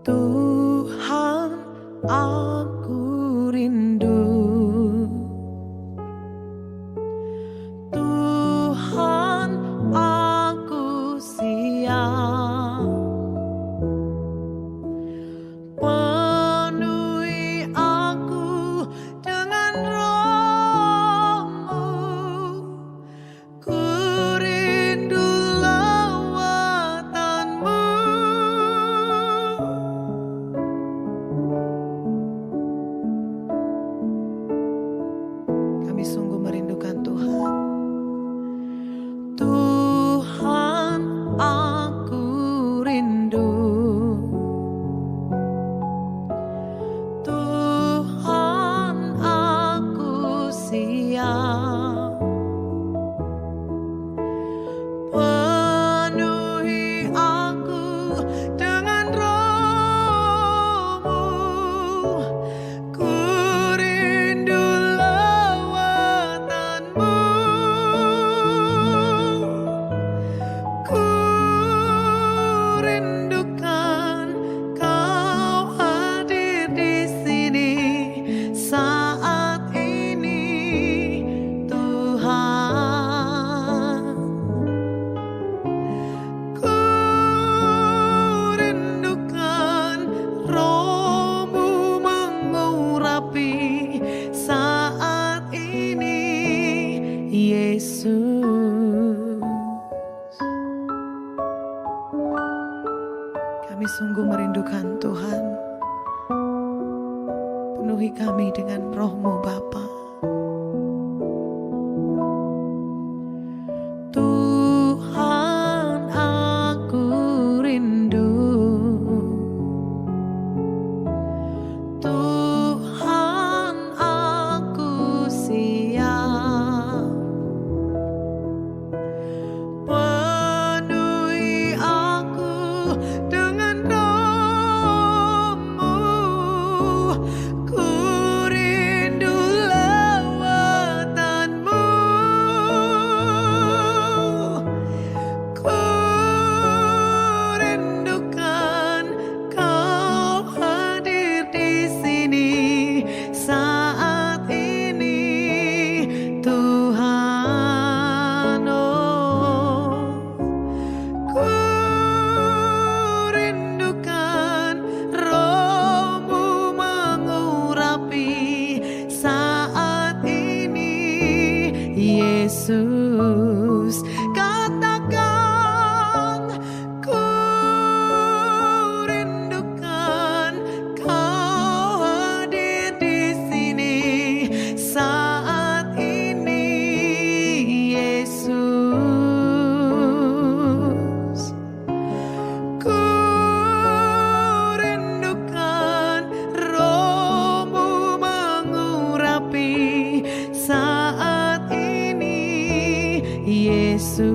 Tuhan, aku rindu. Tuhan, aku siap. Penuhi aku dengan Roh-Mu. Ku rindu lawatan-Mu. Kami sungguh merindukan Tuhan. Tuhan, aku rindu. Tuhan, aku siap. Penuhi aku dengan Roh-Mu. Ku rindu lawatan-Mu. Ku rindukan Kau hadir di sini saat ini, Tuhan. Ku rindukan Roh-Mu mengurapi saat ini, Yesus. Kami sungguh merindukan Tuhan. Penuhi kami dengan Roh-Mu Bapa. Tuhan, aku rindu. Tuhan, aku siap. Penuhi aku dengan Roh-Mu. Ku rindu lawatan-Mu. Ku rindukan Kau hadir di sini saat ini, Tuhan. Oh, ku rindukan Roh-Mu mengurapi saat ini, Yesus. Katakan, ku rindukan Kau hadir di sini saat ini, Yesus. Ku rindukan Roh-Mu mengurapi saat ini, Yesus.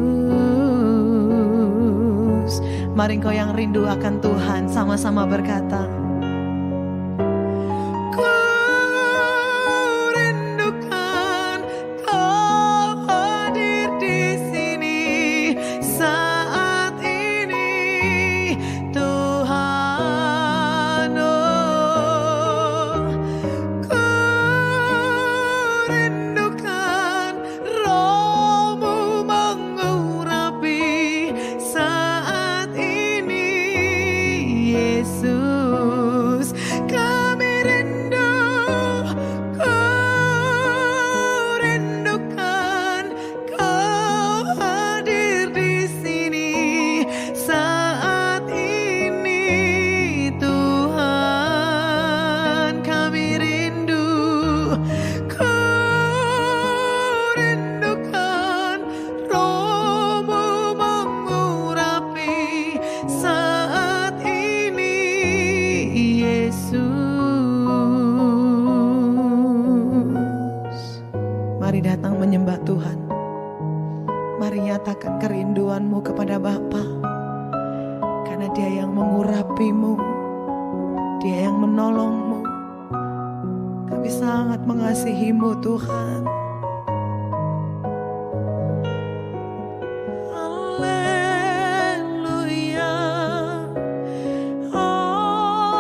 Mari engkau yang rindu akan Tuhan sama-sama berkata, ku rindukan Kau hadir di sini saat ini, Tuhan. Oh, ku rindukan Roh-Mu mengurapi saat ini, Yesus. Kami rindu, ku rindukan Kau hadir di sini saat ini, Tuhan. Kami rindu, ku rindukan Roh-Mu mengurapi saat ini, Yesus. Mari datang menyembah Tuhan. Mari nyatakan kerinduanmu kepada Bapa, karena Dia yang mengurapimu, Dia yang menolongmu. Kami sangat mengasihimu, Tuhan. Haleluya. Oh,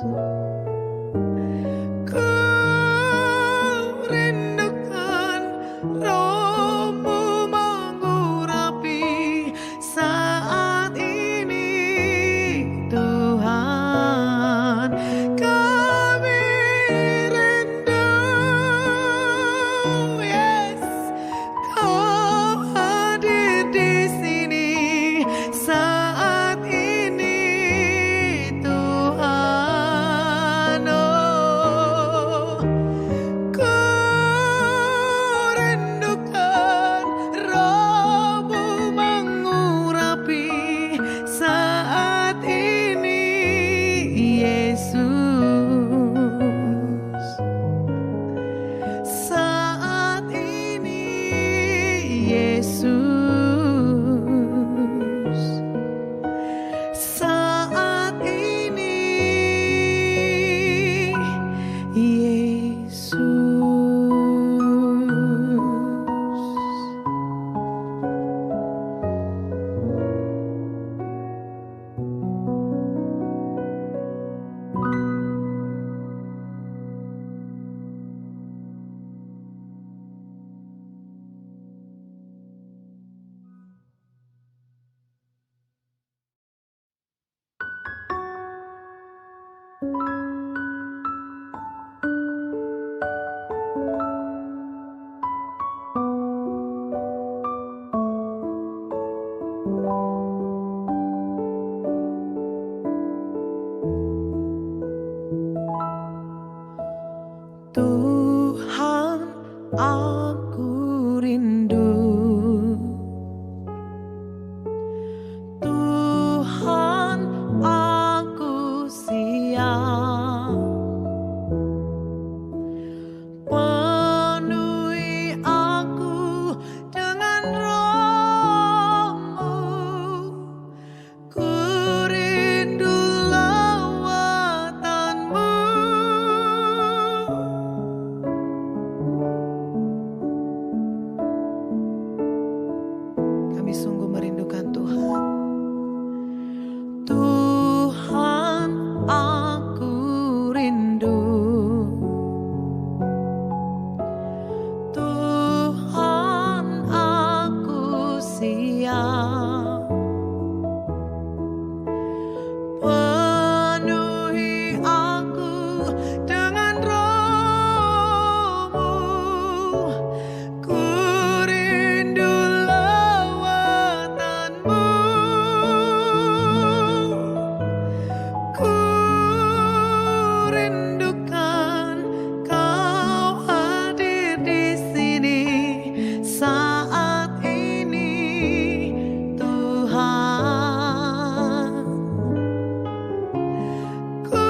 Ku rindukan Roh-Mu mengurapi saat ini, Tuhan. Kami rindu, yes, Kau hadir di sini saat ini, Tuhan. Oh, ku rindukan Roh-Mu mengurapi saat ini, Yesus. Saat ini, Yesus. Saat ini, Yesus. Tuhan, aku rindu. Tuhan, aku siap. Penuhi aku dengan Roh-Mu. Ku rindu lawatan-Mu. Kami sungguh merindukan Tuhan. Tuhan, aku rindu. Tuhan, aku siap. Penuhi aku dengan Roh-Mu. Ku rindu lawatan-Mu. Ku rindukan Kau hadir di sini saat ini, Tuhan. Ku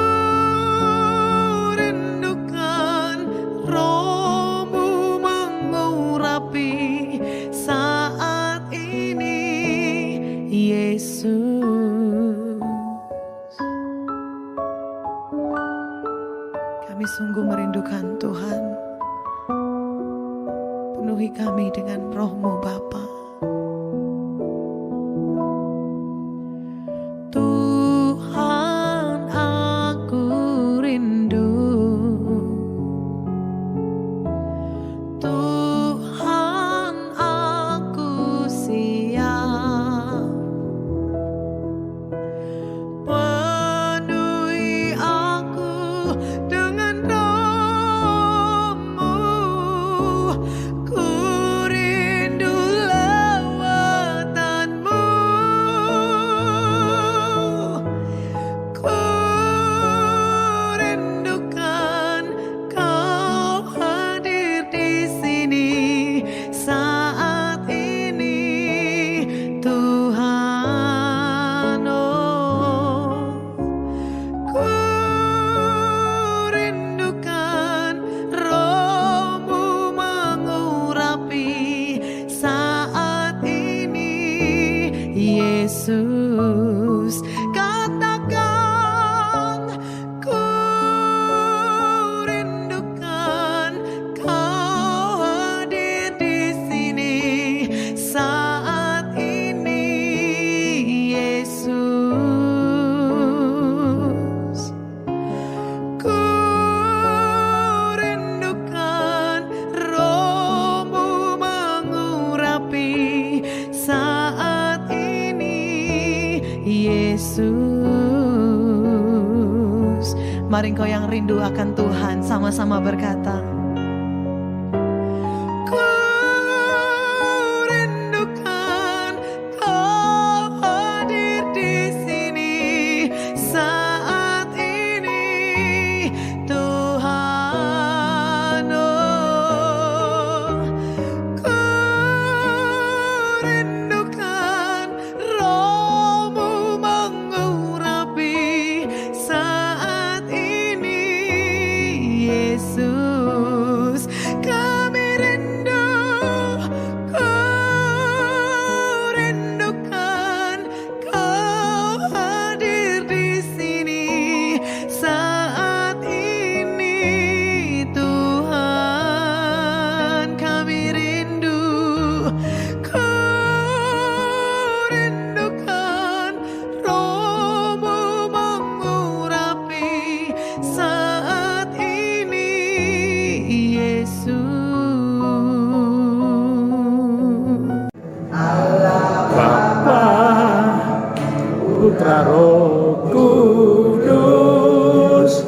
rindukan Roh-Mu mengurapi saat ini, Yesus. Kami sungguh merindukan Tuhan. Penuhi kami dengan Roh-Mu, Bapa. Tuhan, aku rindu. Tuhan, aku siap. Penuhi aku dengan Roh-Mu. Ku rindu Mari engkau yang rindu akan Tuhan sama-sama berkata, ku rindukan kau hadir di sini saat ini Tuhan. Oh, ku rindukan Roh-Mu mengurapi saat ini Yesus. Kami rindu, ku rindukan kau hadir di sini saat ini Tuhan. Kami rindu, ku rindukan Roh-Mu mengurapi saat ini Yesus. Bapa, Putra, Roh Kudus,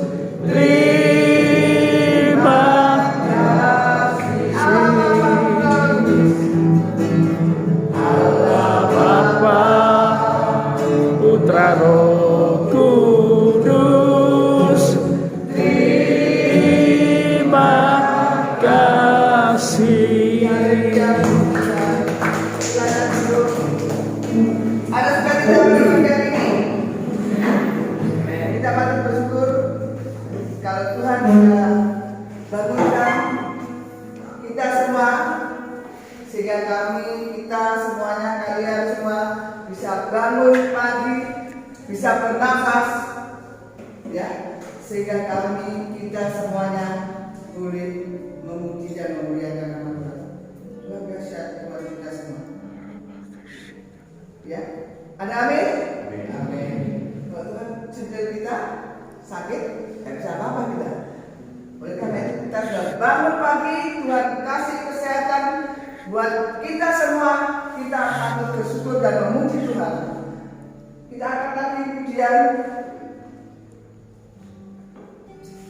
terima kasih. Allah Bapa, Putra, Roh Kudus, terima kasih. Ada sekali dalam dunia ini kita patut bersyukur kalau Tuhan sudah bangunkan kita semua sehingga kita semuanya, kalian semua bisa bangun pagi, bisa bernafas, ya, sehingga kita semuanya boleh memuji dan memuliakan nama Tuhan. Luar biasa Tuhan kita semua. Ya, ada amin? Amin. Kalau Tuhan cedera kita sakit, tidak bisa apa-apa kita. Oleh karena itu kita sudah bangun pagi, Tuhan kasih kesehatan buat kita semua. Kita patut bersyukur dan memuji Tuhan. Kita akan lagi pujian.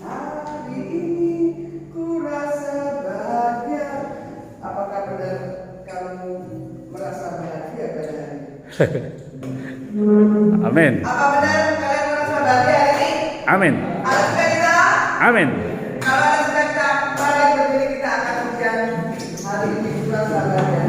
Hari ini ku rasa bahagia. Apakah benar kamu merasa bahagia pada hari ini? Amin. Apa benar kalian merasa bahagia hari ini? Amin. Ada sukacita? Amin. Kalau ada sukacita, mari berdiri kita akan pujian hari ini ku rasa bahagia.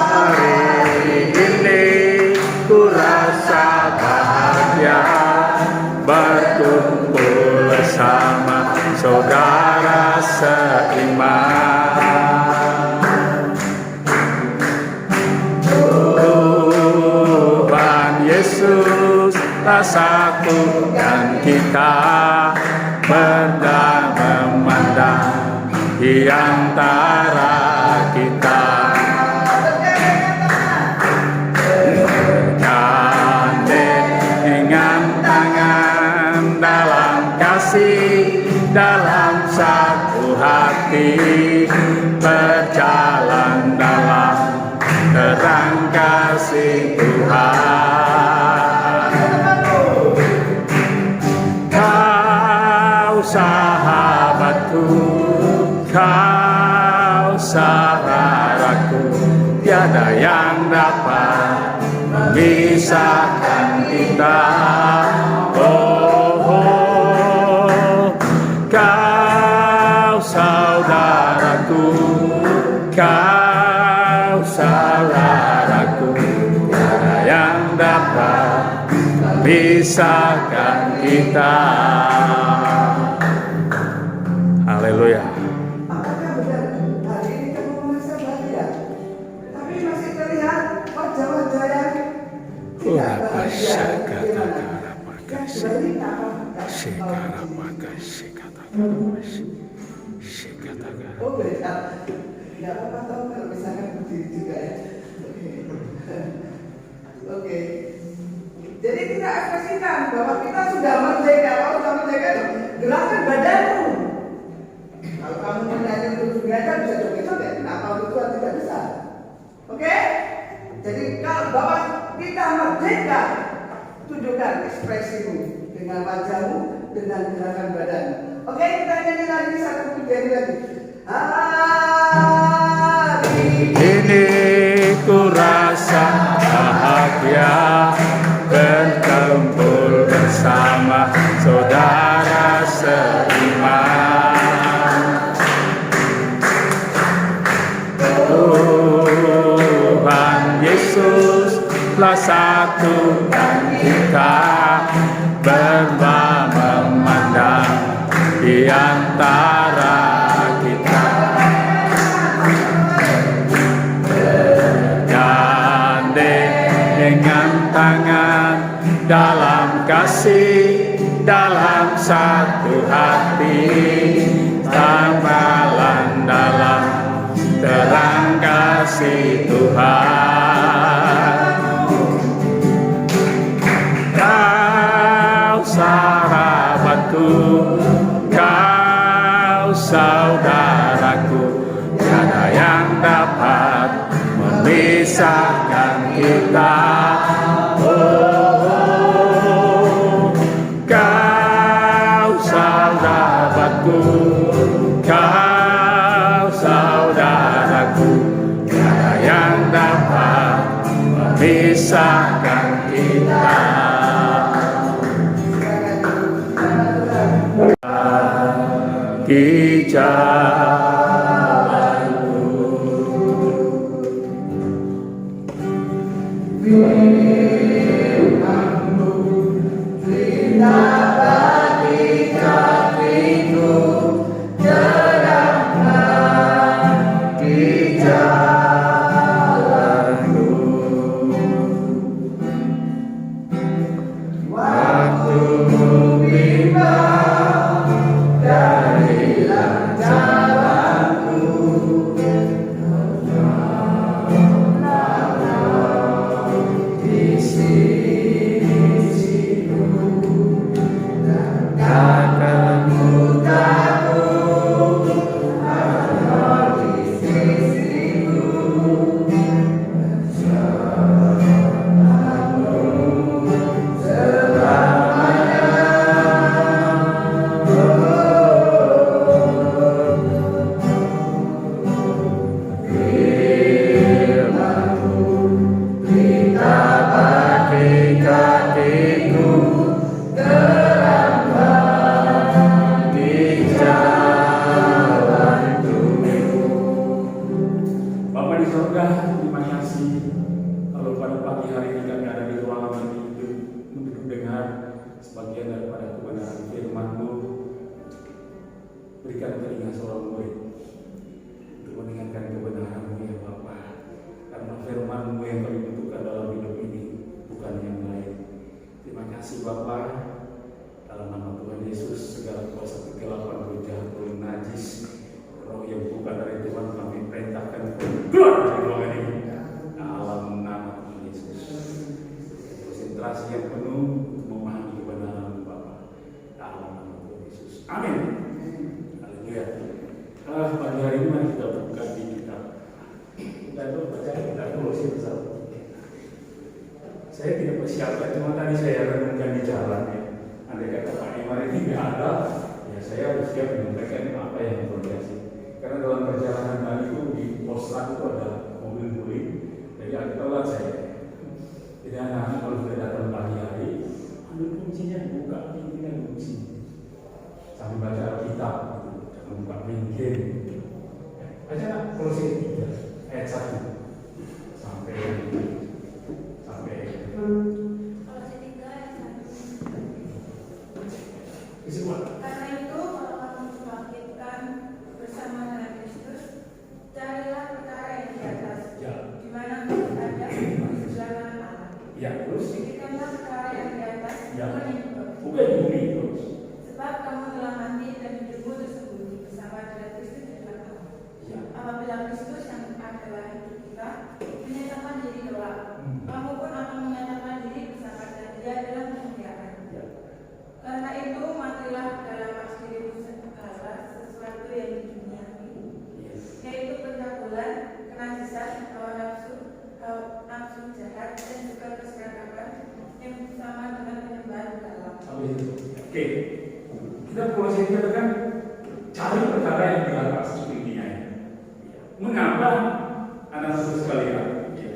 Hari ini ku rasa bahagia berkumpul bersama saudara seiman. Tuhan Yesus satukan kita, berdamai memandang di antara kita. Bergandeng dengan tangan dalam kasih, dalam satu hati, berjalan dalam terang kasih Tuhan. Kau sahabatku, kau saudaraku, tiada yang dapat memisahkan kita. Oh, kau saudaraku, kau saudaraku, tiada yang dapat memisahkan kita. Haleluya. Apakah benar hari ini kamu merasa bahagia? Tapi masih terlihat wajah-wajah yang tidak bahagia. Yang sebaliknya apa? Oh beda. Tidak apa-apa tahu kalau misalkan berdiri juga ya. Oke. Jadi kita ekspresikan bahwa kita sudah merdeka. Kalau sudah merdeka itu gerakkan badanmu. Kalau kamu menyanyi untuk belajar bisa joget-joget. Kenapa itu Tuhan tidak bisa? Oke? Jadi kalau bahwa kita merdeka, tunjukkan ekspresimu dengan wajahmu, dengan gerakan badanmu. Oke, kita nyanyi lagi satu kali lagi. Hari Ini ku rasa bahagia berkumpul bersama saudara seiman. Tuhan Yesus telah satukan kita berdua memandang di antara kita. Dengan tangan dalam kasih, dalam satu hati, tambalan dalam terang kasih Tuhan. Kau sahabatku, kau saudaraku, tiada yang dapat memisahkan kita. Oh, kau sahabatku, kau saudaraku, tiada yang dapat memisahkan kita. Di berikan telinga seorang murid untuk mendengarkan kebenaran-Mu ya Bapa, karena firman-Mu yang kami butuhkan dalam hidup ini, bukan yang lain. Terima kasih Bapa, dalam nama Tuhan Yesus, segala kuasa kegelapan, roh jahat, roh najis, roh yang bukan dari Tuhan kami perintahkan keluar dari ruangan ini dalam nama Tuhan Yesus. Konsentrasi yang penuh untuk memahami kebenaran Bapa dalam nama Tuhan Yesus. Amin. Pagi hari ini mari kita buka di kitab. Kita itu baca kitab Kolose bersama. Saya tidak persiapkan, cuma tadi saya renungkan di jalan ya. Andai kata Pak Imar ini tidak ada, ya saya harus siap menyampaikan apa yang terjadi. Karena dalam perjalanan tadi itu di pos 1 itu ada mobil guling, jadi agak telat saya. Jadi anak-anak kalau sudah datang pagi hari, ambil kuncinya, buka pintunya kunci. Sambil baca Alkitab. Buka pinggir baca Kolose 3 ayat 1 sampai Kolose 3 ayat 1. Karena itu kalau kamu dibangkitkan bersama dengan Kristus, carilah perkara yang di atas, di mana Kristus ada di sebelah Allah. Ya, terus Pikirkanlah perkara yang di atas, bukan di bumi terus. Sebab kamu telah mati dan hidupmu tersembunyi bersama dengan Kristus di dalam Allah. Apabila Kristus yang adalah hidup kita menyatakan diri kelak, kamu pun akan menyatakan diri bersama dengan Dia itu matilah dalam dirimu sesuatu yang di dunia ini, yaitu pencabulan, kenajisan, hawa nafsu jahat, dan juga keserakahan yang sama dengan penyembahan berhala. Oke, kita mulai katakan cari perkara yang di atas intinya. Mengapa anak saudara sekalian,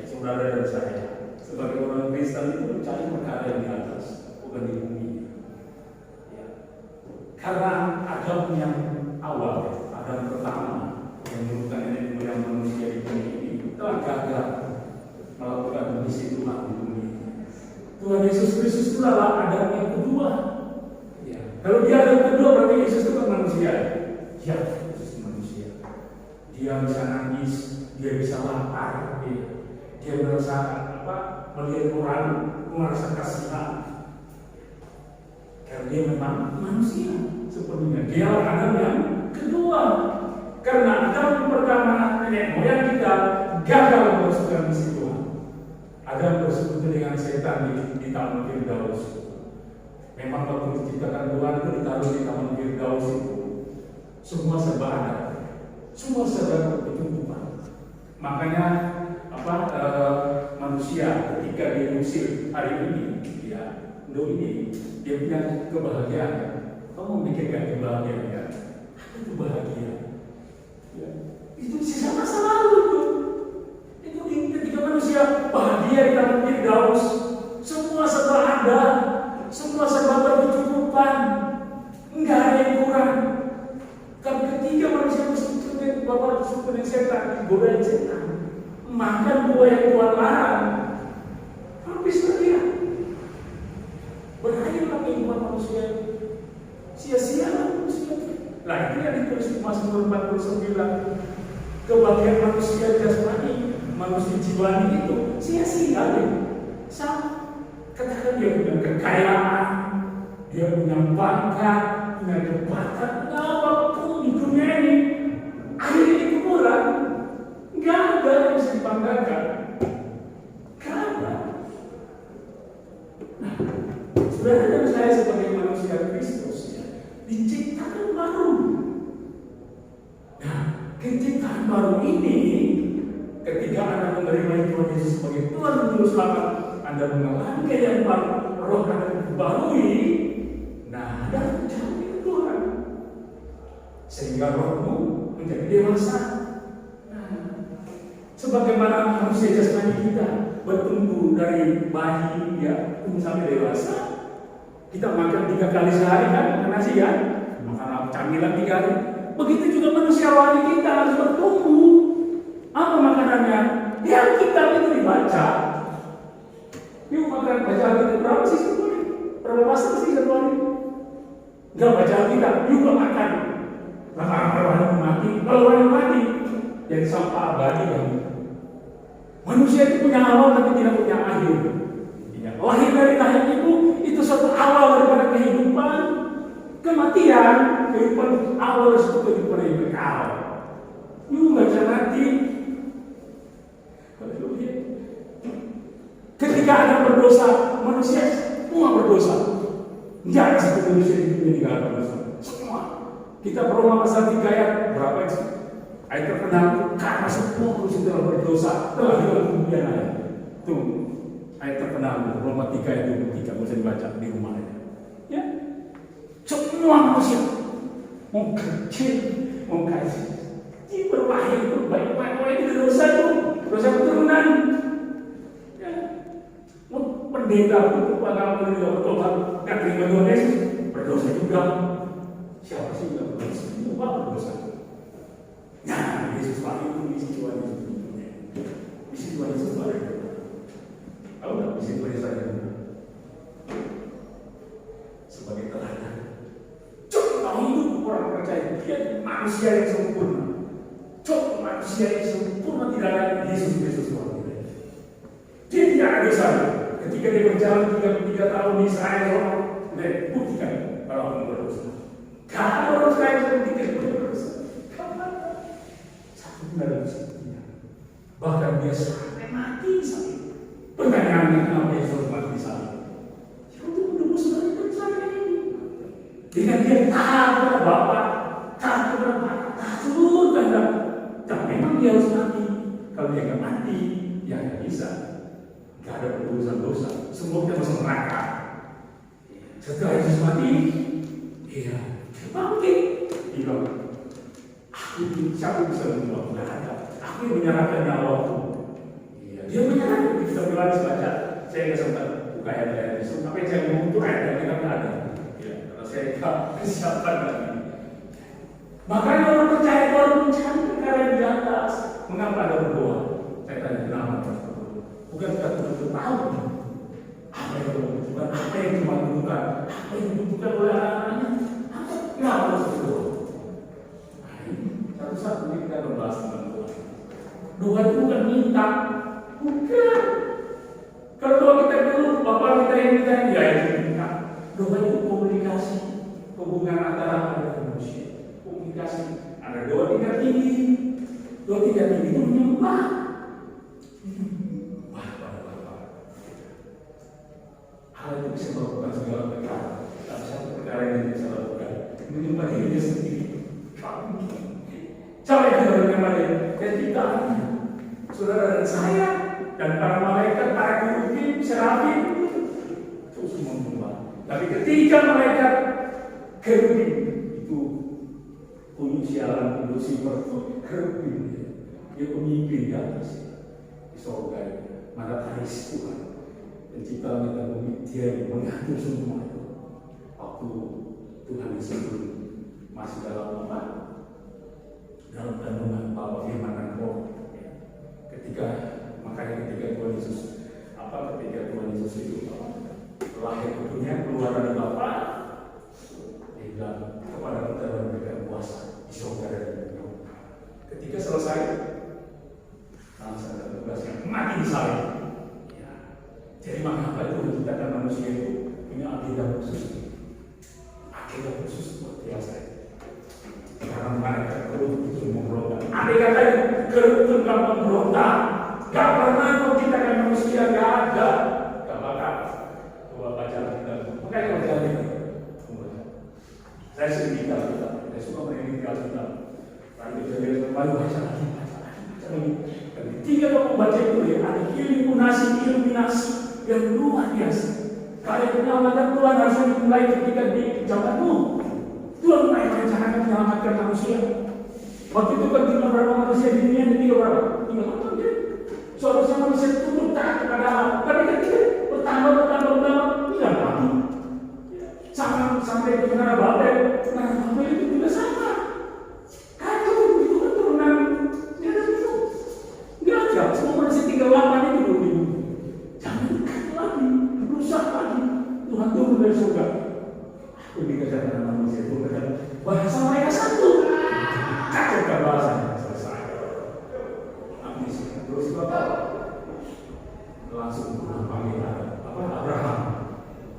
saudara dan saya, sebagai orang Kristen itu mencari perkara yang di atas, bukan di bumi? Karena Adam yang awal, Adam pertama yang merupakan nenek moyang manusia di bumi ini telah gagal melakukan misi Tuhan di bumi. Tuhan Yesus Kristus itu adalah Adam yang kedua. Kalau dia Adam kedua berarti Yesus itu kan manusia. Ya, Yesus manusia. Dia bisa nangis, dia bisa lapar, dia merasa melihat orang, merasa kasihan. Karena dia memang manusia sepenuhnya. Dia Adam yang kedua. Karena Adam yang pertama nenek moyang kita gagal memasukkan misi Tuhan. Adam bersekutu dengan setan di Taman Firdaus. Memang waktu diciptakan Tuhan itu ditaruh di Taman Firdaus itu semua serba ada, semua serba berkecukupan. Makanya manusia ketika dia diusir hari ini, dia punya kebahagiaan. Kamu memikirkan kebahagiaan? Apa itu bahagia? Ya. Itu sisa masa lalu itu ketika manusia bahagia di Taman Firdaus, semua serba ada, semua serba berkecukupan, enggak ada yang kurang. Tapi ketika manusia bersekutu dengan Bapa bersekutu dengan setan, digodain setan, makan buah yang Tuhan larang, habis dia. Berakhirlah kehidupan manusia, sia-sia manusia. Nah itu yang ditulis di Mazmur 49. Kebahagiaan manusia jasmani, manusia jiwani itu sia-sia deh. Sama. Katakan dia punya kekayaan, dia punya pangkat, punya jabatan, apapun di dunia ini, akhirnya di kuburan, nggak ada yang bisa dibanggakan, nggak ada. Nah, saudara dan saya sebagai manusia Kristus diciptakan baru. Nah, kenciptaan baru ini, ketika Anda menerima Tuhan Yesus sebagai Tuhan dan Juru Selamat, Anda mengalami keadaan baru, roh Anda dibarui. Nah, Anda menjadi Tuhan, sehingga rohmu menjadi dewasa. Nah, sebagaimana manusia jasmani kita bertumbuh dari bayi, tumbuh sampai dewasa. Kita makan 3 kali sehari kan, nasi kan, makan camilan 3 hari. Begitu juga manusia rohani kita harus bertumbuh. Apa makanannya? Ya kitab itu dibaca. Yuk makan baca Alkitab berapa sih sebulan? Berapa pasal sih sebulan? Enggak baca Alkitab, yuk makan. Maka orang mati, kalau orang mati jadi sampah abadi kan. Manusia itu punya awal tapi tidak punya akhir. Lahir dari rahim ibu itu suatu awal daripada kehidupan. Kematian, kehidupan awal itu kehidupan yang kekal. Yuk baca mati. Ketika ada berdosa, manusia semua berdosa. Tidak ada satu manusia di dunia yang tidak berdosa. Semua. Kita Roma pasal 3 ayat berapa itu? Ayat terkenal, karena semua manusia telah berdosa, telah hilang kemudian ayat. Tuh, ayat terkenal Roma 3 ayat 23, bisa dibaca di rumahnya. Ya, semua manusia mau kecil, mau kasih, dia berlahir itu baik-baik, orang itu dosa itu, dosa keturunan. Ya, pendeta itu pada orang yang bertobat, nggak terima Tuhan Yesus, berdosa juga. Siapa sih yang berdosa? Itu berdosa. Nah, Yesus lagi itu misi Tuhan Yesus. Misi Tuhan Yesus ada. Tahu nggak misi Tuhan Yesus ada? Sebagai teladan. Coba hidup orang percaya dia manusia yang sempurna. Coba manusia yang sempurna tidak ada Yesus Kristus Tuhan. Dia tidak ada dosa. Ketika dia berjalan 3 tahun di Israel, dia buktikan kalau orang berdosa. Kalau orang Israel buktikan berdosa. Satu tidak ada dosa. Bahkan dia sampai mati salib. Pertanyaannya kenapa Yesus mati salib? Untuk menebus dari dosa ini. Dengan dia taat kepada Bapa, taat kepada Bapa, takut dan memang dia harus mati. Kalau dia nggak mati, ya nggak bisa. Nggak ada urusan dosa. Semua kita masuk neraka. Setelah Yesus mati, dia bangkit. Dia bilang, siapa bisa membunuh? Nggak ada. Aku yang menyerahkan nyawaku. Dia menyerahkan. Kita bilang baca. Saya nggak sempat buka ayat-ayat itu. Tapi saya ngomong itu ayat yang kita nggak ada. Kalau saya nggak siapkan lagi. Makanya orang percaya Tuhan mencari perkara yang di atas. Mengapa ada berdoa? Saya tanya kenapa? Bukan kita betul-betul tahu apa yang dibutuhkan, apa yang cuma dibutuhkan, apa yang dibutuhkan oleh anak-anaknya. Kenapa harus berdoa? Satu-satu kita membahas tentang doa. Doa itu bukan minta, bukan. Kalau doa kita dulu, Bapak kita yang minta, ya itu minta. Doa itu komunikasi, hubungan antara manusia. Komunikasi. Ada doa tingkat tinggi, doa tingkat tinggi itu menyembah. Hal itu bisa melakukan segala perkara. Tapi satu perkara yang bisa lakukan, menyembah dirinya sendiri. Cara yang kita lakukan ketika saudara dan saya dan para malaikat, para kerubim, serafim terus menyembah. Tapi ketika malaikat kerubim itu punya siaran Lucifer itu kerubim, dia pemimpin di atas di surga, matahari Tuhan. Penciptaan dan bumi, dia yang mengatur semua itu. Waktu Tuhan Yesus masih dalam kandungan Bapa Firman dan Roh. Ketika Tuhan Yesus itu lahir ke dunia, keluar dari Bapa, dia bilang kepada kita dan memberikan kuasa di surga dan di dunia. Ketika selesai, langsung ada tugas yang mati di salib. Jadi mengapa itu menciptakan manusia itu punya agenda khusus? Agenda khusus buat biasa. Karena mereka kerut itu memberontak. Andai kata itu kerut itu nggak memberontak, nggak pernah menciptakan manusia, nggak ada, nggak bakal. Coba baca kita. Makanya baca ini. Saya sering kita, saya suka meneliti kita. Lalu jadi baru baca lagi. Ketika kamu baca itu ya, ada iluminasi yang luar biasa. Karya penyelamatan Tuhan harus dimulai ketika di zaman Nuh. Tuhan mulai merencanakan menyelamatkan manusia. Waktu itu kan tinggal berapa manusia di dunia? Tinggal berapa? Tinggal 8 kan? Seharusnya manusia tunduk taat kepada Allah. Tapi ketika bertambah, tinggal mati. Sampai ke menara Babel. Menara Babel itu juga sama. Kacau, itu kan turunan. Tidak ada itu. Tidak ada. Semua manusia tinggal 8 itu dulu. Rusak lagi. Tuhan turun dari surga. Aku dikatakan manusia itu bahasa mereka satu. Kacau kan bahasanya. Selesai. Terus itu apa? Langsung panggil Abraham.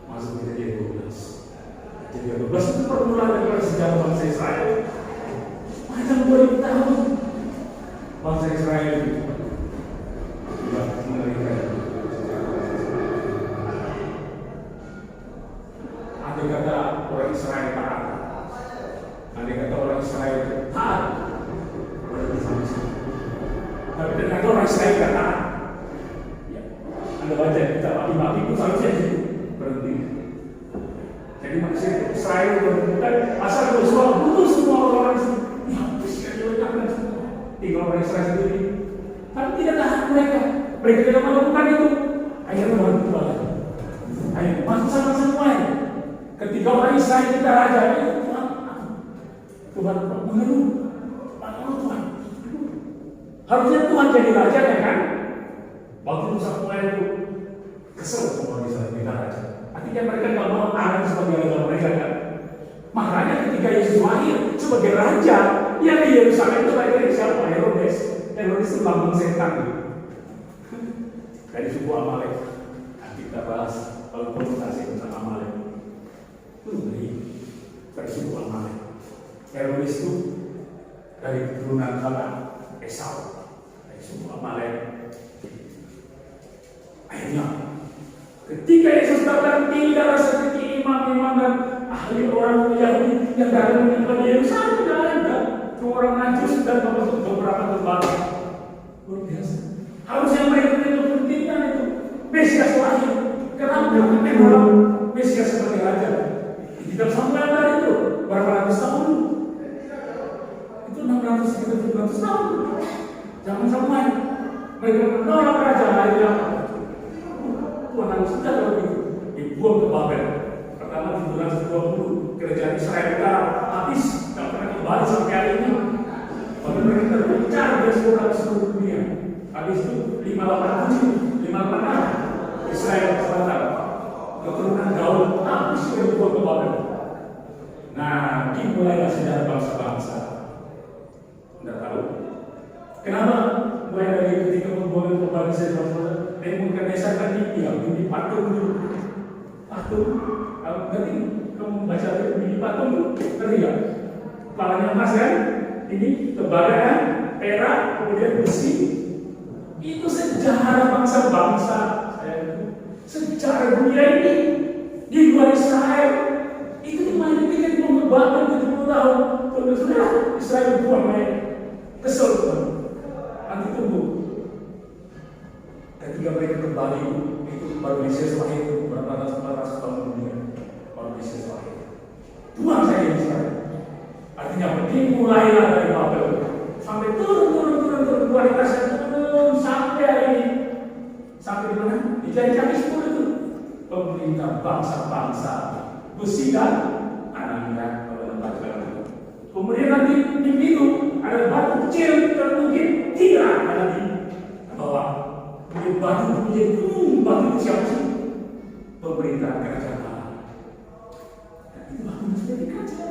Masuk ke Jadian 12. Jadian 12 itu permulaan dari sejarah bangsa Israel. Macam 2000 tahun. Bangsa Israel itu juga mengerikan. Andai kata orang Israel taat, andai kata orang Israel taat, berarti sama-sama. Tapi dengan orang Israel tidak taat, ya, Anda baca kita mati itu seharusnya berhenti. Jadi manusia Israel berhubungan asal bersuara bunuh semua orang Israel. Ya, sekali lenyapkan semua. Tinggal orang Israel sendiri. Tapi tidak tahan mereka. Mereka tidak melakukan itu. Akhirnya baru Tuhan. Ayo masuk sama semuanya. Ketika orang Israel kita raja itu Tuhan mengeluh Tuhan. Harusnya Tuhan jadi raja ya kan? Waktu itu Samuel itu kesel sama orang Israel kita raja. Artinya mereka nggak mau Aaron sebagai raja mereka kan? Makanya ketika Yesus lahir sebagai raja, yang di Yerusalem itu lahir siapa? Herodes. Herodes itu lambang setan. Dari suku Amalek. Nanti kita bahas kalau konsultasi tentang Amalek. Dari suku Amalek. Herodes itu dari keturunan Kanan, Esau, dari suku Amalek. Akhirnya, ketika Yesus datang tidak rasa imam dan ahli orang mulia datang menyembah di Yerusalem tidak ada. Cuma orang najis dan beberapa tempat. Luar biasa. Harusnya mereka itu pentingkan itu Mesias lahir. Kenapa memang Mesias sebagai raja? Di kitab Samuel tadi itu berapa ratus tahun? Itu 600-700 tahun. Jangan sampai mereka menolak raja lain apa? Tuhan harus sudah kalau begitu dibuang ke Babel. Pertama di bulan 20 kerajaan Israel utara habis, tidak pernah kembali sampai hari ini. Tapi mereka terpencar dari seluruh dunia. Habis itu 587, 586 Israel selatan. Keturunan Daud habis dibuang ke Babel. Nah, dimulailah sejarah bangsa-bangsa. Anda tahu kenapa? Mulai dari ketika pembuangan kembali bangsa-bangsa, Nebukadnezar kan di patung dulu. Patung, nanti kamu baca di patung dulu, ngerti ya? Kepalanya emas kan? Ini tembaga kan? Perak, kemudian besi. Itu sejarah bangsa-bangsa. Sejarah dunia ini di luar Israel. Itu dimana kita membangun 70 tahun. Sudah Israel buang mereka. Kesel Tuhan. Nanti tunggu. Ketika mereka kembali itu baru Mesias lahir itu berapa ratus tahun kemudian baru Mesias lahir. Tuhan saya Israel. Artinya dimulailah dari Babel sampai turun kualitasnya turun sampai hari ini. Sampai di mana? Di jari-jari 10 itu. Pemerintah bangsa-bangsa besikan anak-anak lembaga. Kemudian nanti di pintu ada batu kecil termungkin tidak ada di bawah. Kemudian batu kemudian batu itu siapa sih? Pemerintah kerajaan Allah. Dan itu batu sudah dikaca.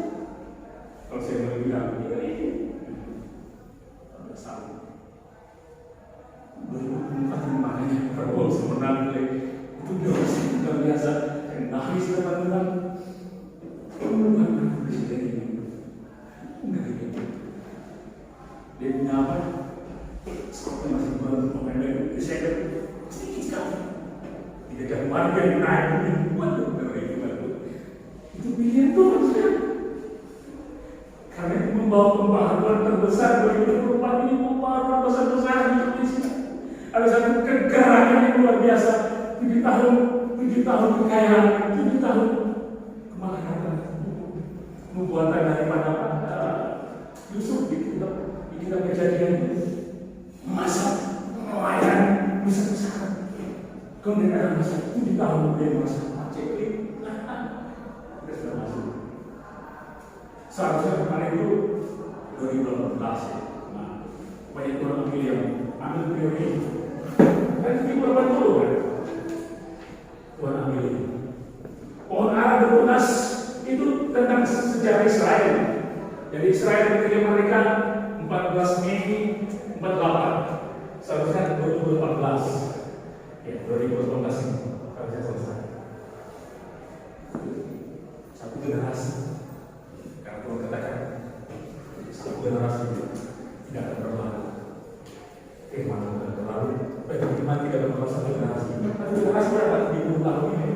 Kalau saya mau bilang ini tidak salah. Berhubungan makanya Prabowo sebenarnya itu luar biasa. Nangis teman-teman. Bukan presiden ini. Enggak gitu. Dia punya apa? Seperti masih buat pemain desainer sedikit sekali. Tidak ada warga yang naik buat itu pilihan Tuhan saudara. Karena itu membawa pembaharuan terbesar 2024 ini, pembaharuan besar-besar di Indonesia. Ada satu kegerakan yang luar biasa. 7 tahun kekayaan, 7 tahun kemaharan, pembuatan daripada Yusuf di kitab Kejadian, masa nelayan besar-besaran. Kemudian ada masa 7 tahun dari masa paceklik, sudah masuk. Seharusnya kemarin itu 2018 ya. Nah, banyak Tuhan ambil beliau ini. Kan ini korban dulu kan? Tuhan ambil ini. Pohon ara bertunas itu tentang sejarah Israel. Jadi Israel ketika mereka 14 Mei 48. Seharusnya 2018. Ya, 2018 ini harusnya selesai. Satu generasi. Karena Tuhan katakan satu generasi tidak akan berlalu. Firman akan berlalu. Firman tidak akan berlalu satu generasi. Satu generasi berapa? 70 tahun ini.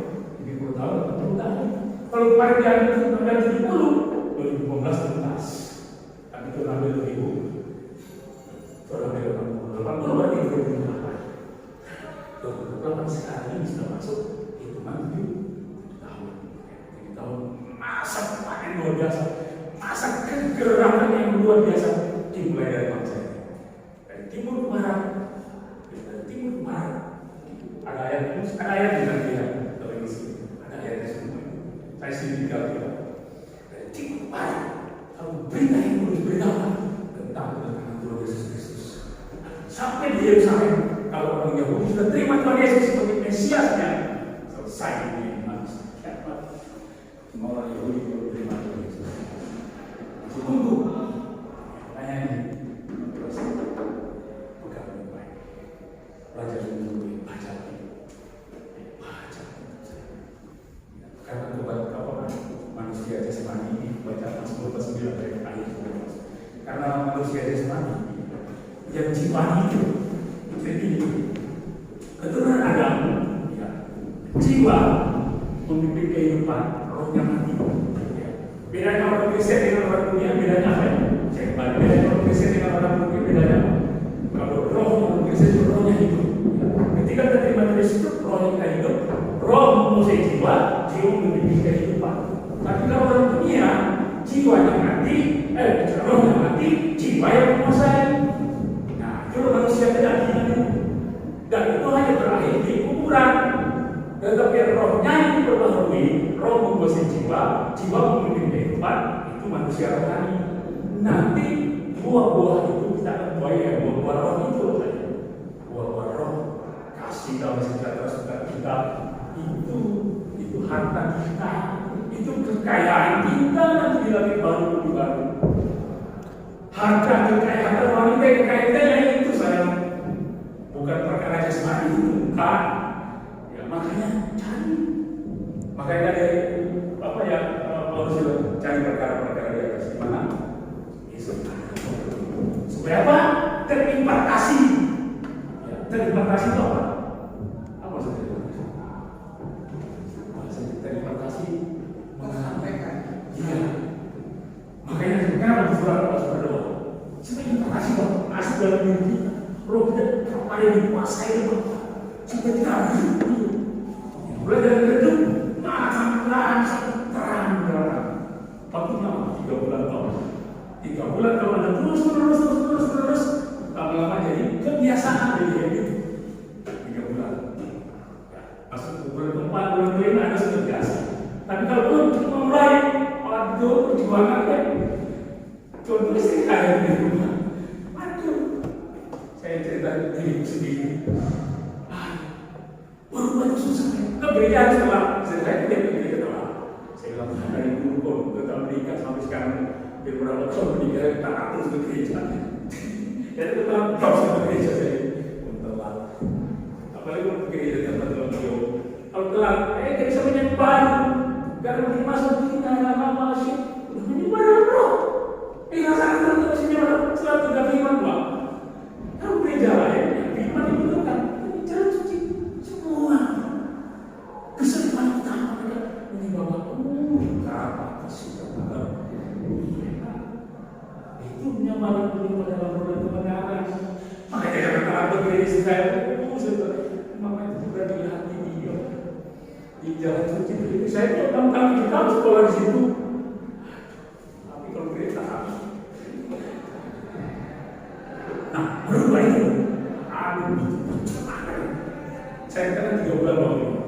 70 tahun, 40 tahun. Kalau kemarin dia ambil 1970, 2015 tuntas. Tapi itu ambil 2000. Soalnya ambil 80 berarti 2008. 2008 sekarang ini sudah masuk hitungan 7 tahun. 7 tahun masa panen luar biasa. Masa kegerakan yang luar biasa dimulai dari bangsa ini. Dari timur ke barat. Dari timur ke barat. Ada ayat di dalam dia. Ada ayat di sini. Saya sendiri kalau dari timur ke barat. Kalau berita yang perlu diberitakan tentang kedatangan Tuhan Yesus Kristus. Sampai di Yerusalem, kalau orang Yahudi sudah terima Tuhan Yesus sebagai Mesiasnya, selesai ini manusia. Semua orang Yahudi perlu terima Tuhan Yesus. Masih tunggu. Tanya ini, bukan baik. Belajar dulu, baca. Karena kepada manusia jasmani ini baca Mazmur 9 dari ayat 12. Karena manusia jasmani yang jiwani itu jadi keturunan Adam, ya, jiwa memimpin kehidupan, rohnya mati. Ya. Bedanya orang Kristen dengan orang dunia, bedanya apa ya? Saya kembali, bedanya orang Kristen dengan orang dunia, bedanya apa? Kalau roh orang Kristen itu rohnya hidup. Ketika kita terima Kristus, rohnya kita hidup, roh menguasai jiwa, jiwa memiliki kehidupan. Tapi kalau orang dunia, jiwanya mati, rohnya mati, jiwa yang menguasai. Nah, itu manusia kedagingan itu. Dan itu hanya berakhir di kuburan. Tetapi rohnya yang diperbaharui, roh menguasai jiwa, jiwa memimpin kehidupan, itu manusia rohani. Nanti buah-buah itu kita akan buah ya, buah-buah roh itu loh saja. Buah-buah roh, kasih damai sejahtera sukacita, itu harta kita, itu kekayaan kita nanti di langit baru bumi baru. Harta kekayaan rohani kekayaan kita itu sayang, bukan perkara jasmani itu bukan. Makanya cari, makanya dari apa ya Paulus cari perkara-perkara di atas mana Yesus supaya apa? Terimpartasi. Ya, terimpartasi itu apa? Apa maksudnya terimpartasi? Terimpartasi Menyampaikan. Iya. Makanya kenapa Paulus berdoa? Supaya impartasi masuk dalam diri kita. Roh kita ada dikuasai oleh supaya kita hidup. Mulai dari redup, langsung terang terang. Waktu lama 3 bulan tahun. 3 bulan kalau ada terus, lama-lama jadi kebiasaan jadi habit. 3 bulan. Masuk ke bulan keempat, bulan kelima ada sudah biasa. Tapi kalau belum memulai, waduh perjuangan kan. Contoh istri kaya di rumah. Waduh, saya cerita diriku sendiri. Berubah itu susah. Gereja setelah saya tidak gereja setelah saya bilang dari dulu kok tetap menikah sampai sekarang di beberapa tahun menikah tak atur ke gereja. Jadi tetap terus ke gereja saya telat. Apalagi kalau gereja tempat beliau. Kalau telat, gereja banyak baru. Karena mungkin masuk kita apa sih? Ini baru roh. Rasakan terus senyum setelah 3 firman Pak. Kalau gereja lain yang firman dibutuhkan, ini jalan suci semua. Keseruan utama ini bahwa apa sih kata itu menyamaran diri pada laporan kebenaran. Makanya jangan terlalu bergeris saya makanya itu berada di hati dia di jalan suci itu. Saya tidak tahu kita harus sekolah di situ. Tapi kalau gereja harus. Nah, berubah itu. Saya katakan 3 bulan lalu.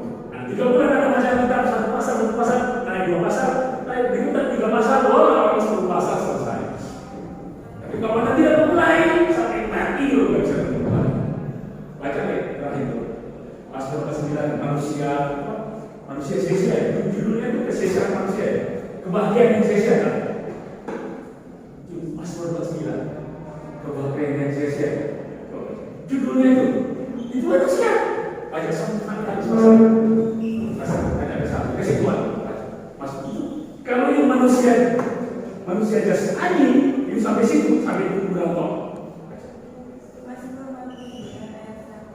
3 bulan ada baca kitab, 1 pasal, naik 2 pasal, naik berikutnya 3 pasal, orang 10 pasal selesai. Tapi kalau nanti ada mulai, sampai mati lo gak bisa mulai. Baca deh, terakhir itu. Pasal 9, manusia sia-sia, judulnya itu kesia-siaan manusia ya. Kebahagiaan yang sia-sia kan? Pasal 9, kebahagiaan yang sia-sia. Judulnya itu manusia. Baca sampai pasal. Kalau yang manusia jasmani itu sampai situ sampai kuburan toh.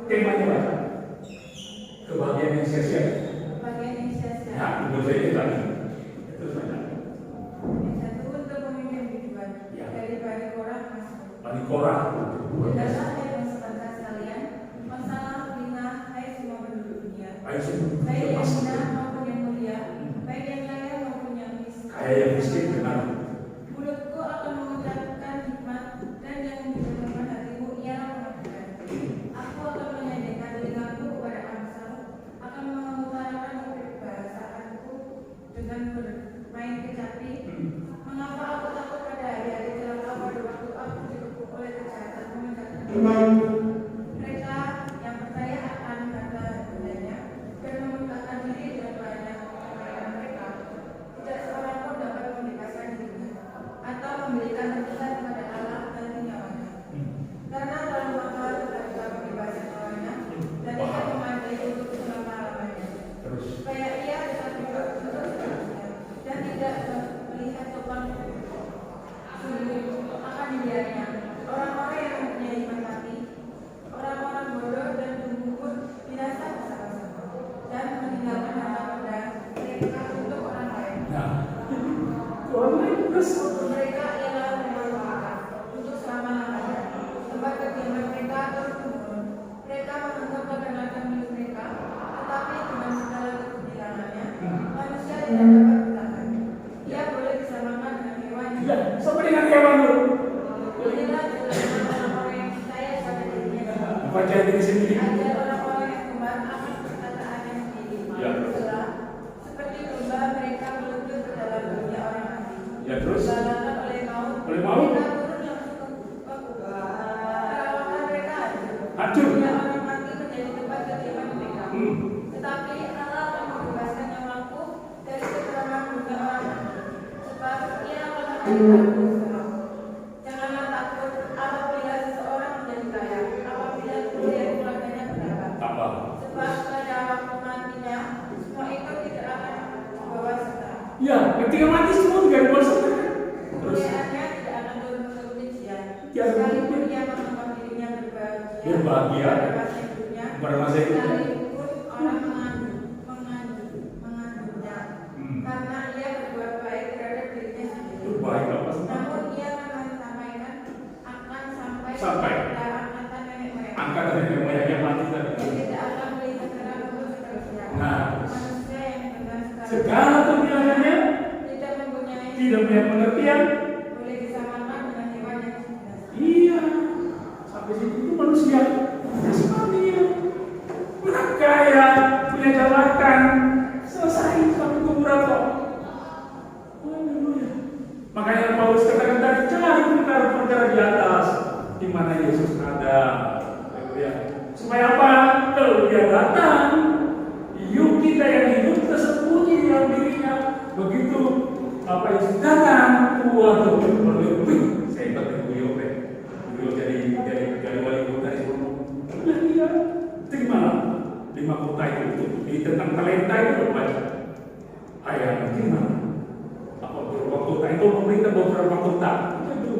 Temanya apa? Kebahagiaan yang sia-sia. Kebahagiaan yang sia-sia. Ya, itu saya itu tadi. Terus mana? Yang satu untuk memimpin kehidupan dari Bani Korah. Bani Korah. Adalah yang sebentar sekalian masalah bina hai semua penduduk dunia. Baik yang hina maupun yang mulia, baik yang kaya maupun yang miskin. Kaya yang miskin benar. Mulutku akan mengucapkan hikmat dan yang menyenangkan hatimu ialah pengajaran. Aku akan menyediakan telingaku kepada amsal, akan mengutarakan perbahasaanku dengan bermain kecapi. Mengapa aku takut pada hari-hari celaka pada waktu aku dikepung oleh kejahatan mengejarkan mereka yang percaya akan kata bendanya dan memintakan diri dengan banyak kekayaan mereka. Tidak seorang pun dapat membebaskan dirinya atau memberikan tebusan kepada Allah dan nyawanya. Karena dalam waktu telah membebaskan nyawanya dan tidak memadai untuk selama-lamanya. Supaya ia dapat juga untuk seterusnya dan tidak melihat topang sungguh akan dibiarnya. Orang-orang yang mempunyai iman mati Terus Mereka ialah memang mereka untuk selama-lamanya. Tempat kediaman mereka terus-menerus. Mereka menganggap kebenaran milik mereka, tetapi dengan segala kebilangannya, manusia tidak dapat bertahan. Ia boleh disamakan dengan hewan. ya, sama dengan hewan dulu. Inilah jalan orang-orang yang percaya pada dirinya sendiri. Percaya diri sendiri. Ada orang-orang yang gemar akan perkataannya sendiri. Ya. Setelah, seperti domba mereka meluncur ke dalam dunia orang mati. Ya, terus? Dibalangan oleh maut. Oleh maut? Mereka turun langsung ke kubur. Perawakan mereka hancur. Hancur. Dunia orang mati menjadi tempat kediaman mereka. Tetapi Allah akan membebaskan nyawaku dari keterangan dunia orang mati. Sebab ia akan menjadi janganlah takut apabila seseorang menjadi kaya, apabila kemudian keluarganya berdapat. Tambah. Sebab pada waktu matinya, semua itu tidak akan membawa serta. Ya, ketika mati semua juga dibawa serta. Terus Kemuliaannya tidak akan turun ke kebencian. Ya, Sekalipun ia menganggap dirinya berbahagia pada masa hidupnya, pada masa hidupnya. sekalipun orang mengandungnya, karena ia berbuat baik terhadap dirinya sendiri. baik apa sih? Namun ia akan sampaikan akan sampai Sampai. pada angkatan nenek moyang. Angkat dari moyang yang mati tadi. Yang tidak akan melihat terang untuk seterusnya. Nah. Manusia yang benar Segala kebiasaannya tidak mempunyai tidak punya pengertian. boleh disamakan dengan hewan yang binasa. Iya, sampai situ itu manusia jasmani ya. Orang kaya, punya jabatan, selesai sampai kuburan kok. Haleluya. Makanya Paulus katakan tadi, cari perkara-perkara di atas, di mana Yesus ada. Haleluya. Supaya apa? Kalau dia datang, yuk kita yang hidup tersembunyi di dalam dirinya. Begitu apa Yesus datang, waduh, berlebih. Saya ingat beliau jadi wali kota di Solo. Nah, iya, terima 5 kota itu di tentang talenta itu baca. Ayah, gimana? Apa beberapa kota itu memerintah beberapa kota? Itu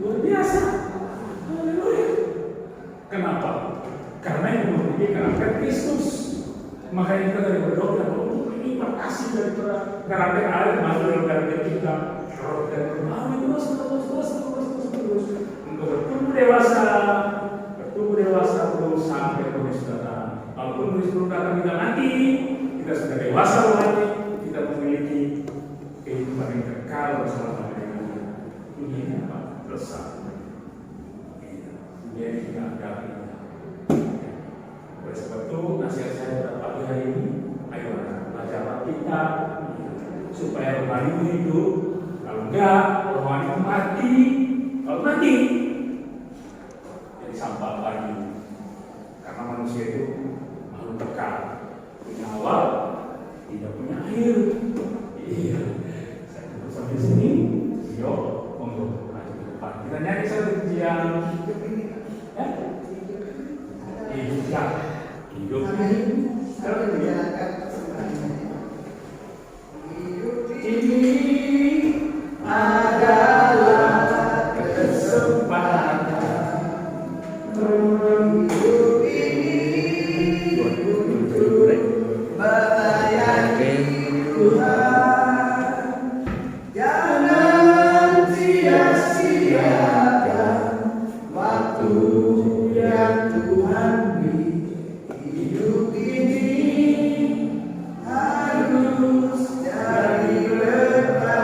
luar biasa. Haleluya. Kenapa? Karena yang memiliki karakter Kristus. Makanya kita dari berdoa untuk ini makasih dari karakter Allah masuk dalam karakter kita. Dan kemarin terus untuk bertumbuh dewasa terus sampai Kristus datang. Walaupun Kristus belum datang kita nanti, kita sudah dewasa lagi, kita memiliki kehidupan yang kekal bersama dengan Dia. Ini apa? Bersama. Dia tidak ada. Oleh sebab itu nasihat saya pada pagi hari ini, ayo belajar kita supaya rohani itu hidup. Kalau enggak, rohani itu mati. Kalau mati, jadi sampah lagi. Karena manusia itu makhluk kekal, punya awal, tidak punya akhir. Iya, saya tutup sampai sini. Yuk, monggo maju ke depan. Kita nyanyi satu pujian. Hidup ini adalah kesempatan. Hidup ini untuk melayani Tuhan. Jangan sia-siakan waktu yang Tuhan beri. Hidup ini harus jadi berkah.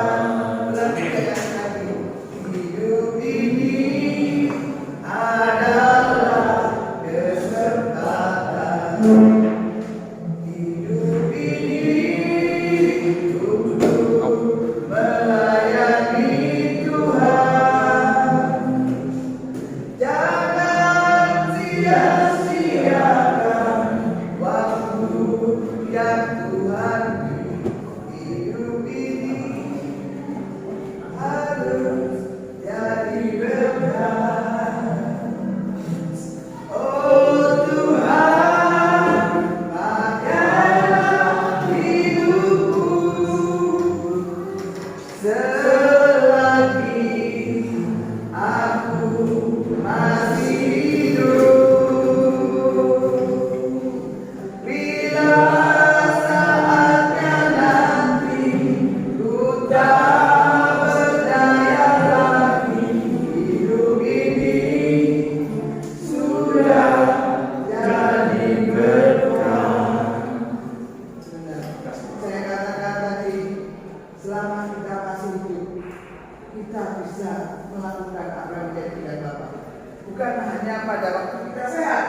bisa melakukan apa yang menjadi kehendak Bapa. Bukan hanya pada waktu kita sehat,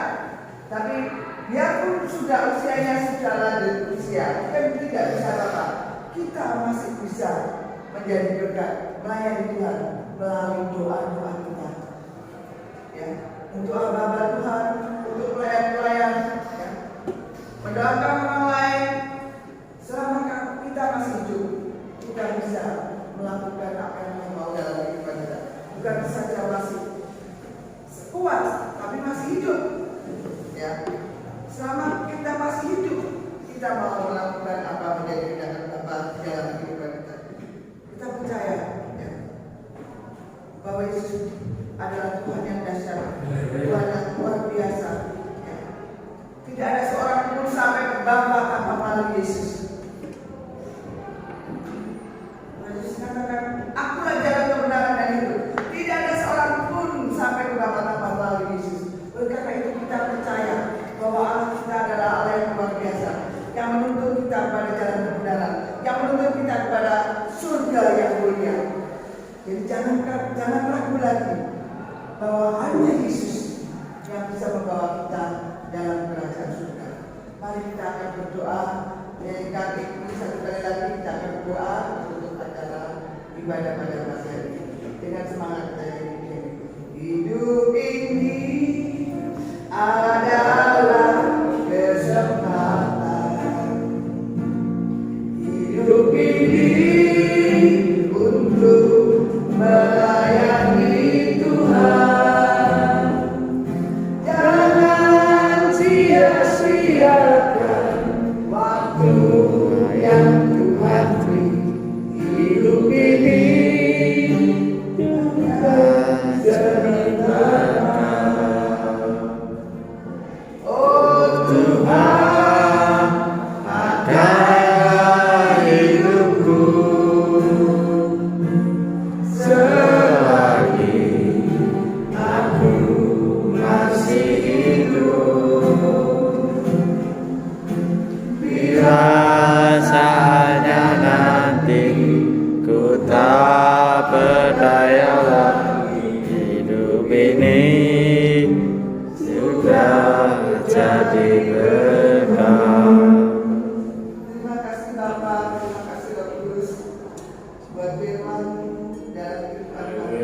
tapi biarpun sudah usianya sudah lanjut usia, kan tidak bisa Bapa, kita masih bisa menjadi berkat, melayani Tuhan melalui doa-doa kita. Ya, untuk hamba Tuhan, untuk pelayan-pelayan, ya, mendoakan orang lain. Selama kita masih hidup, kita bisa melakukan apa yang Tuhan mau dalam kehidupan kita. Bukan saja masih kuat, tapi masih hidup. Ya, selama kita masih hidup, kita mau melakukan apa menjadi kehendak Bapa dalam kehidupan kita. Kita percaya, ya, bahwa Yesus adalah Tuhan yang dahsyat, Tuhan yang luar biasa. Ya. Tidak ada seorang pun sampai ke Bapa tanpa melalui Yesus. Yesus katakan, akulah jalan kebenaran dan hidup. Tidak ada seorang pun sampai ke Bapa tanpa melalui Yesus. Oleh karena itu kita percaya bahwa Allah kita adalah Allah yang luar biasa, yang menuntun kita pada jalan kebenaran, yang menuntun kita kepada surga yang mulia. Jadi jangan ragu lagi bahwa hanya Yesus yang bisa membawa kita dalam kerajaan surga. Mari kita akan berdoa. Kali ini satu kali lagi kita akan berdoa untuk acara ibadah pada pagi hari ini dengan semangat dari hidup ini adalah kesempatan, hidup ini untuk melayani Tuhan. Jangan sia-siakan waktu yang Tuhan beri. Hidup ini bukan ceritakan. Oh Tuhan, pakai hidupku selagi aku masih hidup. Bila saatnya nanti ku tak berdaya lagi, hidup ini sudah jadi berkah. Terima kasih Bapa, terima kasih Roh Kudus buat firman dalam kehidupan kami.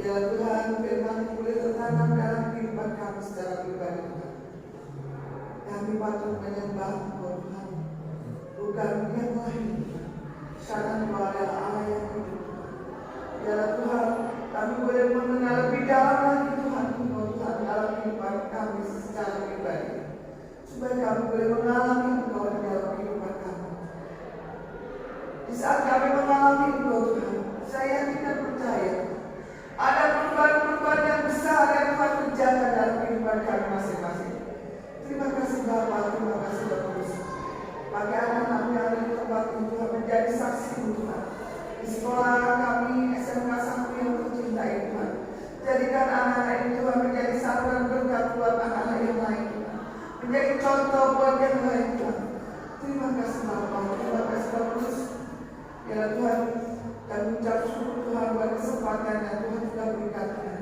Ya Tuhan, firman boleh tertanam dalam kehidupan kami secara pribadi Tuhan. Kami patut menyembah Tuhan, bukan yang lain, karena Engkau adalah Allah yang hidup. Ya Tuhan, kami boleh mengenal lebih dalam lagi Tuhan, Engkau Tuhan dalam kehidupan kami secara pribadi, supaya kami boleh mengalami Engkau di dalam kehidupan kami. Di saat kami mengalami Engkau Tuhan, saya tidak percaya ada perubahan-perubahan yang besar yang Tuhan kerjakan dalam kehidupan kami masing-masing. Terima kasih Bapa, terima kasih Bapak. Bagi anak-anak yang ada di tempat ini Tuhan menjadi saksi Tuhan. Di sekolah kami SMK Sangku yang tercintai Tuhan. Jadikan anak-anak ini Tuhan menjadi saluran berkat buat anak-anak yang lain Tuhan. Menjadi contoh buat yang lain Tuhan. Terima kasih Bapa, terima kasih Bapak. Ya Tuhan, kami ucap syukur Tuhan buat kesempatan yang Tuhan sudah berikan Tuhan.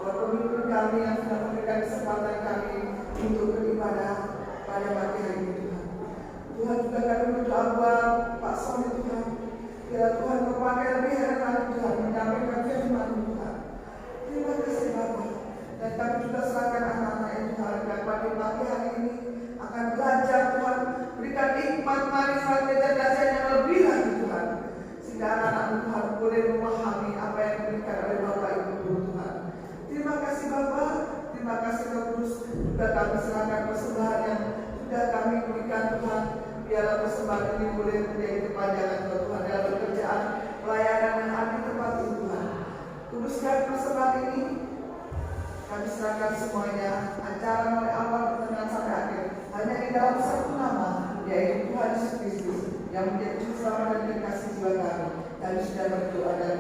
Buat pemimpin kami yang sudah memberikan kesempatan kami untuk beribadah pada pagi hari ini Tuhan. Tuhan juga kami berdoa buat Pak Soni Tuhan. Ya Tuhan, berbagai lebih heran Tuhan menyampaikan firman Tuhan. Terima kasih Bapa. Dan kami juga serahkan anak-anak yang Tuhan dan pada pagi hari ini akan belajar Tuhan. Berikan hikmat marifat kecerdasan yang lebih lagi Tuhan. Sehingga anak-anak Tuhan boleh memahami apa yang diberikan oleh Bapak Ibu Guru Tuhan. Terima kasih Bapa. Terima kasih Roh Kudus. Juga kami serahkan persembahan yang sudah kami berikan Tuhan. Biarlah persembahan ini boleh menjadi kepanjangan Tuhan dalam pekerjaan pelayanan yang ada di tempat ini Tuhan. Kuduskan persembahan ini. Kami serahkan semuanya, acara mulai awal pertengahan sampai akhir, hanya di dalam satu nama, yaitu Tuhan Yesus Kristus yang menjadi juru selamat dan kasih jiwa kami. Kami sudah berdoa dan